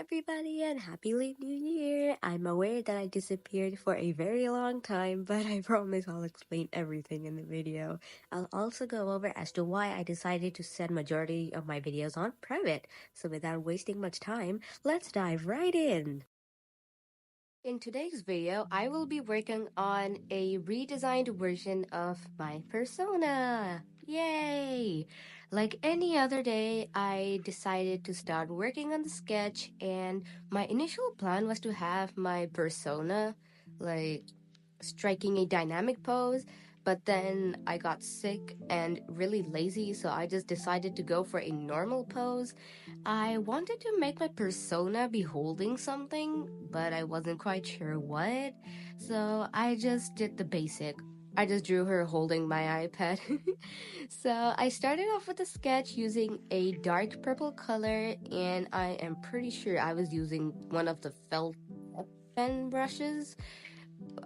everybody, and happy late new year! I'm aware that I disappeared for a very long time, but I promise I'll explain everything in the video. I'll also go over as to why I decided to set majority of my videos on private. So without wasting much time, let's dive right in! In today's video, I will be working on a redesigned version of my persona. Yay! Like any other day, I decided to start working on the sketch, and my initial plan was to have my persona like striking a dynamic pose, but then I got sick and really lazy, so I just decided to go for a normal pose. I wanted to make my persona be holding something, but I wasn't quite sure what, so I just did the basic. I just drew her holding my iPad. So I started off with a sketch using a dark purple color, and I am pretty sure I was using one of the felt pen brushes.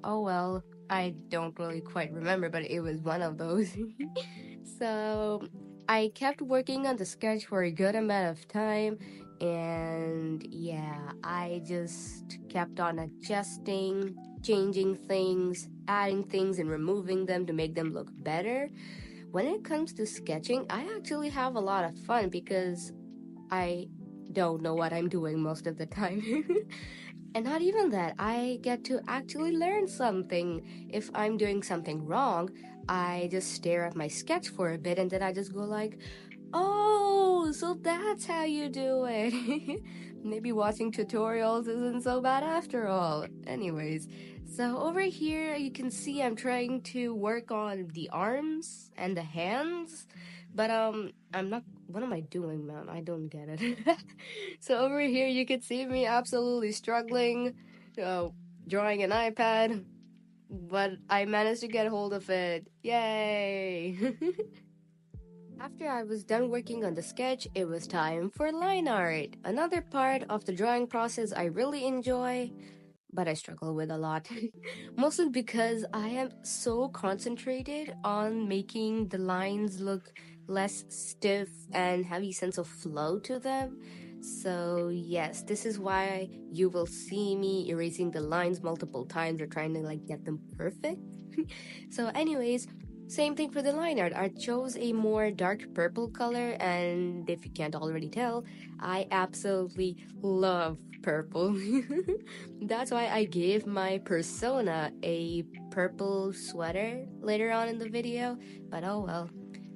Oh well, I don't really quite remember, but it was one of those. So I kept working on the sketch for a good amount of time, and yeah, I just kept on adjusting, changing things, adding things, and removing them to make them look better. When it comes to sketching, I actually have a lot of fun because I don't know what I'm doing most of the time. And not even that, I get to actually learn something. If I'm doing something wrong, I just stare at my sketch for a bit and then I just go like, oh, so that's how you do it. Maybe watching tutorials isn't so bad after all. Anyways, so over here you can see I'm trying to work on the arms and the hands, but I'm not, what am I doing, man? I don't get it. So over here you can see me absolutely struggling, drawing an iPad, but I managed to get hold of it. Yay! After I was done working on the sketch, it was time for line art. Another part of the drawing process I really enjoy, but I struggle with a lot. Mostly because I am so concentrated on making the lines look less stiff and have a sense of flow to them. So yes, this is why you will see me erasing the lines multiple times or trying to like get them perfect. So anyways, same thing for the line art. I chose a more dark purple color, and if you can't already tell, I absolutely love purple. That's why I gave my persona a purple sweater later on in the video, but oh well.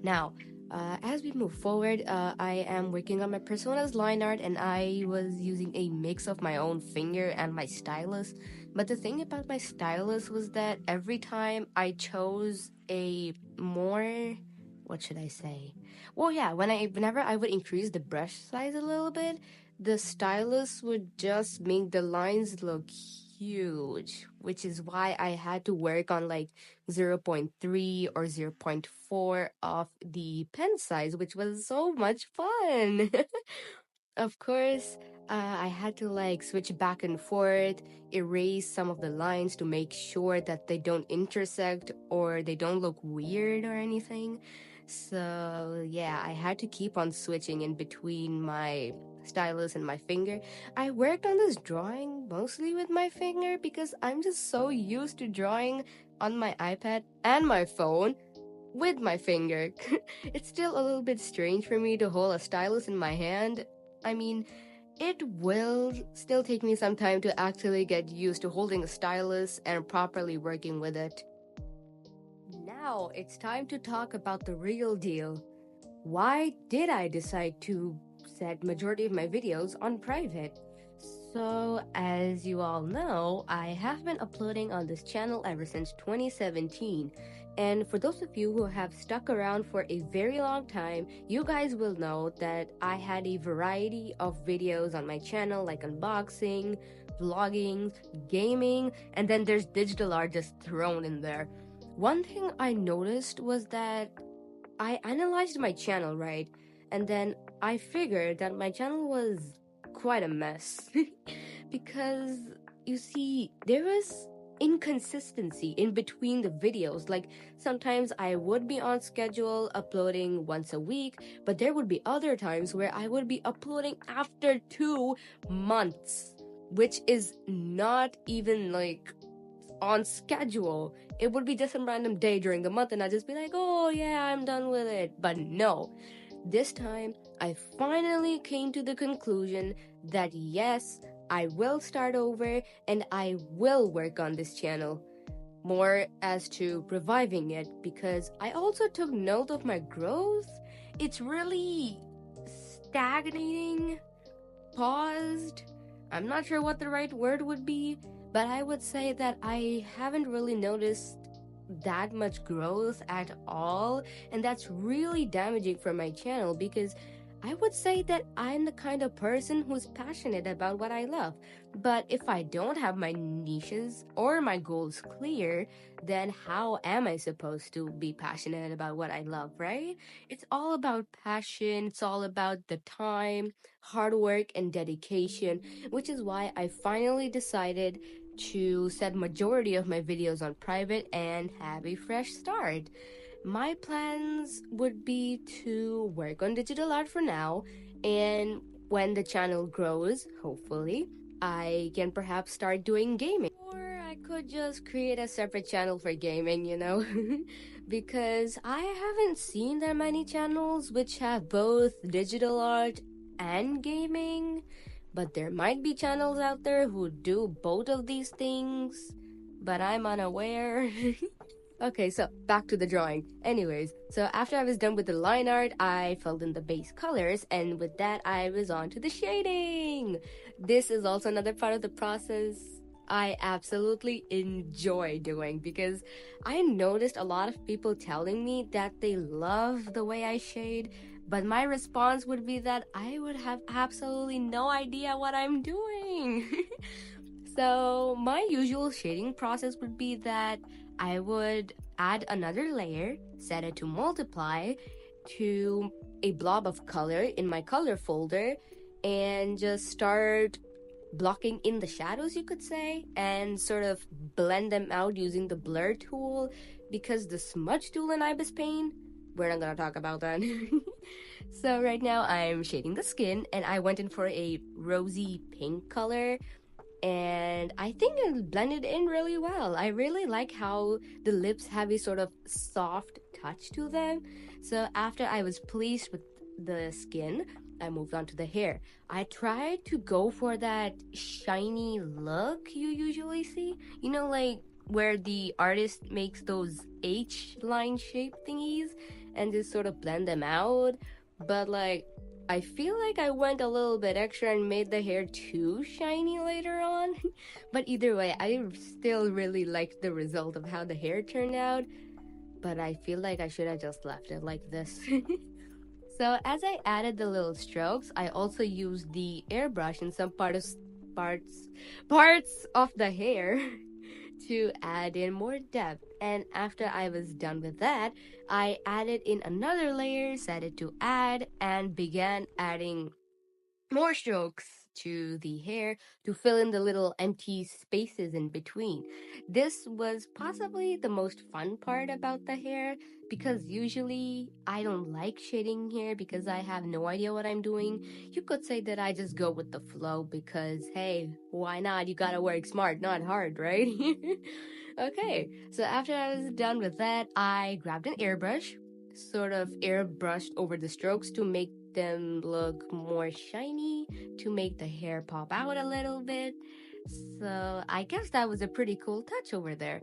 Now, as we move forward, I am working on my persona's line art, and I was using a mix of my own finger and my stylus. But the thing about my stylus was that every time I chose a more, what should I say? Well, yeah, whenever I would increase the brush size a little bit, the stylus would just make the lines look huge, which is why I had to work on like 0.3 or 0.4 of the pen size, which was so much fun. Of course, I had to like switch back and forth, erase some of the lines to make sure that they don't intersect or they don't look weird or anything. So yeah, I had to keep on switching in between my stylus and my finger. I worked on this drawing mostly with my finger because I'm just so used to drawing on my iPad and my phone with my finger. It's still a little bit strange for me to hold a stylus in my hand. I mean, it will still take me some time to actually get used to holding a stylus and properly working with it. Now it's time to talk about the real deal. Why did I decide to set majority of my videos on private? So, as you all know, I have been uploading on this channel ever since 2017. And for those of you who have stuck around for a very long time, you guys will know that I had a variety of videos on my channel, like unboxing, vlogging, gaming, and then there's digital art just thrown in there. One thing I noticed was that I analyzed my channel, right? And then I figured that my channel was quite a mess. Because, you see, there was inconsistency in between the videos. Like sometimes I would be on schedule uploading once a week, but there would be other times where I would be uploading after 2 months, which is not even like on schedule. It would be just some random day during the month, and I'd just be like, oh yeah, I'm done with it. But no, this time I finally came to the conclusion that yes, I will start over and I will work on this channel more as to reviving it, because I also took note of my growth. It's really stagnating, paused. I'm not sure what the right word would be, but I would say that I haven't really noticed that much growth at all, and that's really damaging for my channel, because I would say that I'm the kind of person who's passionate about what I love. But if I don't have my niches or my goals clear, then how am I supposed to be passionate about what I love, right? It's all about passion, it's all about the time, hard work, and dedication, which is why I finally decided to set majority of my videos on private and have a fresh start. My plans would be to work on digital art for now, and when the channel grows, hopefully, I can perhaps start doing gaming. Or I could just create a separate channel for gaming, you know? Because I haven't seen that many channels which have both digital art and gaming. But there might be channels out there who do both of these things, but I'm unaware. Okay, so back to the drawing. Anyways, so after I was done with the line art, I filled in the base colors, and with that, I was on to the shading. This is also another part of the process I absolutely enjoy doing, because I noticed a lot of people telling me that they love the way I shade, but my response would be that I would have absolutely no idea what I'm doing. So my usual shading process would be that I would add another layer, set it to multiply to a blob of color in my color folder, and just start blocking in the shadows, you could say, and sort of blend them out using the blur tool, because the smudge tool in Ibis Paint, we're not gonna talk about that. So right now I'm shading the skin, and I went in for a rosy pink color, and I think it blended in really well. I really like how the lips have a sort of soft touch to them. So after I was pleased with the skin, I moved on to the hair. I tried to go for that shiny look you usually see. You know, like where the artist makes those H-line shape thingies and just sort of blend them out. But like, I feel like I went a little bit extra and made the hair too shiny later on. But either way, I still really liked the result of how the hair turned out. But I feel like I should have just left it like this. So as I added the little strokes, I also used the airbrush in some parts of the hair to add in more depth. And after I was done with that, I added in another layer, set it to add, and began adding more strokes to the hair to fill in the little empty spaces in between. This was possibly the most fun part about the hair, because usually I don't like shading hair because I have no idea what I'm doing. You could say that I just go with the flow because, hey, why not? You gotta work smart, not hard, right? Okay, so after I was done with that, I grabbed an airbrush, sort of airbrushed over the strokes to make them look more shiny, to make the hair pop out a little bit. So I guess that was a pretty cool touch over there.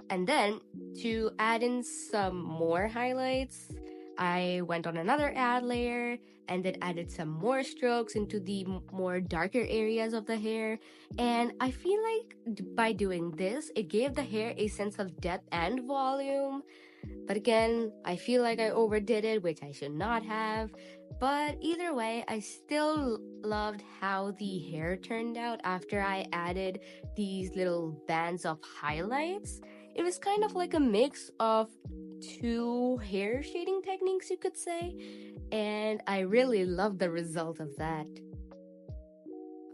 And then to add in some more highlights, I went on another add layer and then added some more strokes into the more darker areas of the hair. And I feel like by doing this, it gave the hair a sense of depth and volume. But again, I feel like I overdid it, which I should not have. But either way, I still loved how the hair turned out after I added these little bands of highlights. It was kind of like a mix of two hair shading techniques, you could say, and I really loved the result of that.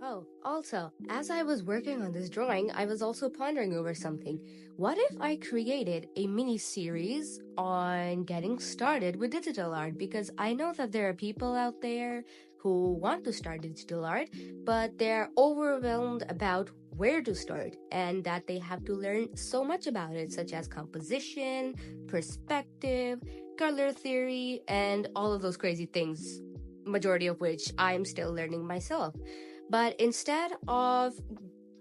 Oh, also, as I was working on this drawing, I was also pondering over something. What if I created a mini series on getting started with digital art? Because I know that there are people out there who want to start digital art, but they're overwhelmed about where to start and that they have to learn so much about it, such as composition, perspective, color theory, and all of those crazy things, majority of which I'm still learning myself. But instead of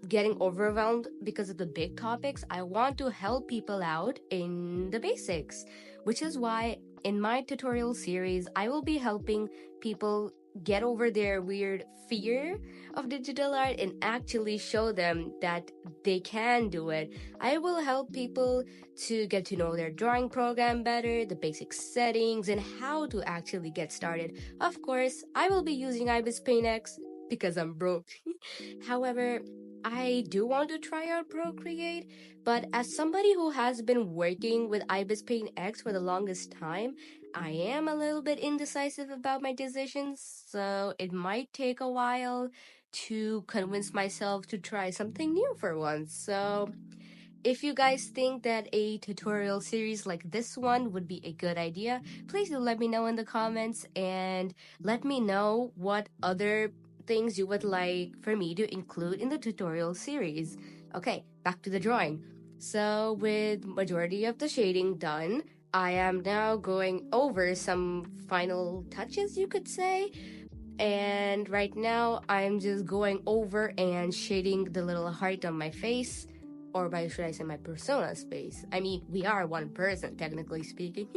getting overwhelmed because of the big topics, I want to help people out in the basics, which is why in my tutorial series, I will be helping people get over their weird fear of digital art and actually show them that they can do it. I will help people to get to know their drawing program better, the basic settings, and how to actually get started. Of course, I will be using IBIS Paint X because I'm broke. However, I do want to try out Procreate, but as somebody who has been working with IBIS Paint X for the longest time, I am a little bit indecisive about my decisions, so it might take a while to convince myself to try something new for once. So, if you guys think that a tutorial series like this one would be a good idea, please do let me know in the comments and let me know what other things you would like for me to include in the tutorial series. Okay, back to the drawing. So with majority of the shading done, I am now going over some final touches, you could say. And right now, I'm just going over and shading the little heart on my face, or by should I say my persona's face. I mean, we are one person, technically speaking.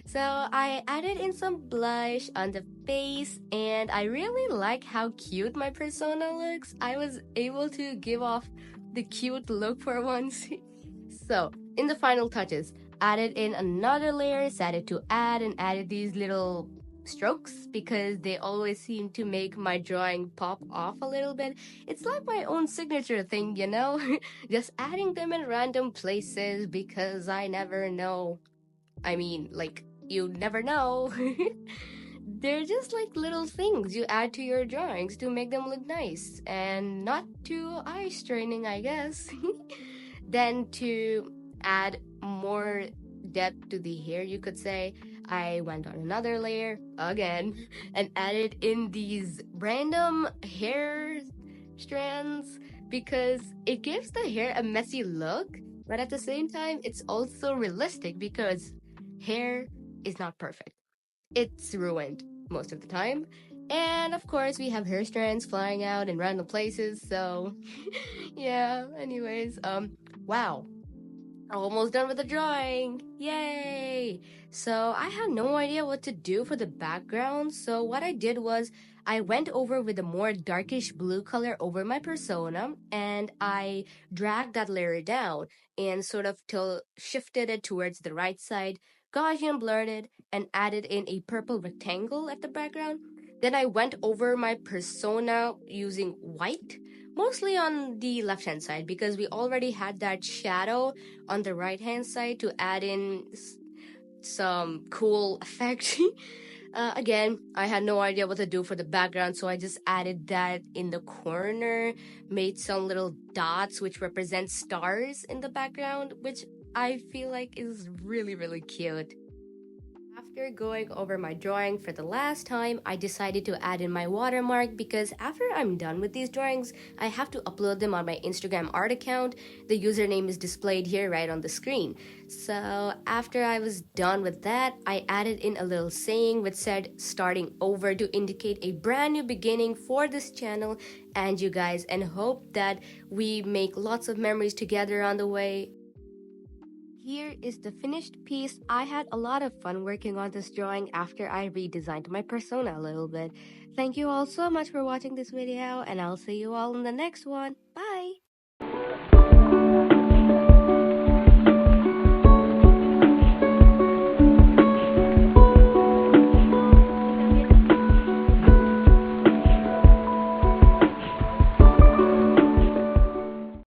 So I added in some blush on the face, and I really like how cute my persona looks. I was able to give off the cute look for once. So, in the final touches, added in another layer, decided to add and added these little strokes because they always seem to make my drawing pop off a little bit. It's like my own signature thing, you know? Just adding them in random places because I never know. I mean, like, you never know. They're just like little things you add to your drawings to make them look nice and not too eye straining, I guess. Then to add more depth to the hair, you could say, I went on another layer again and added in these random hair strands because it gives the hair a messy look, but at the same time, it's also realistic because hair is not perfect. It's ruined most of the time. And of course, we have hair strands flying out in random places, so yeah, anyways, wow. Almost done with the drawing! Yay! So I had no idea what to do for the background, so what I did was I went over with a more darkish blue color over my persona and I dragged that layer down and sort of shifted it towards the right side, Gaussian blurred it, and added in a purple rectangle at the background. Then I went over my persona using white, mostly on the left hand side because we already had that shadow on the right hand side to add in some cool effect. Again, I had no idea what to do for the background, so I just added that in the corner, made some little dots which represent stars in the background, which I feel like is really, really cute. After going over my drawing for the last time, I decided to add in my watermark because after I'm done with these drawings, I have to upload them on my Instagram art account. The username is displayed here right on the screen. So after I was done with that, I added in a little saying which said starting over to indicate a brand new beginning for this channel and you guys, and hope that we make lots of memories together on the way. Here is the finished piece. I had a lot of fun working on this drawing after I redesigned my persona a little bit. Thank you all so much for watching this video, and I'll see you all in the next one. Bye!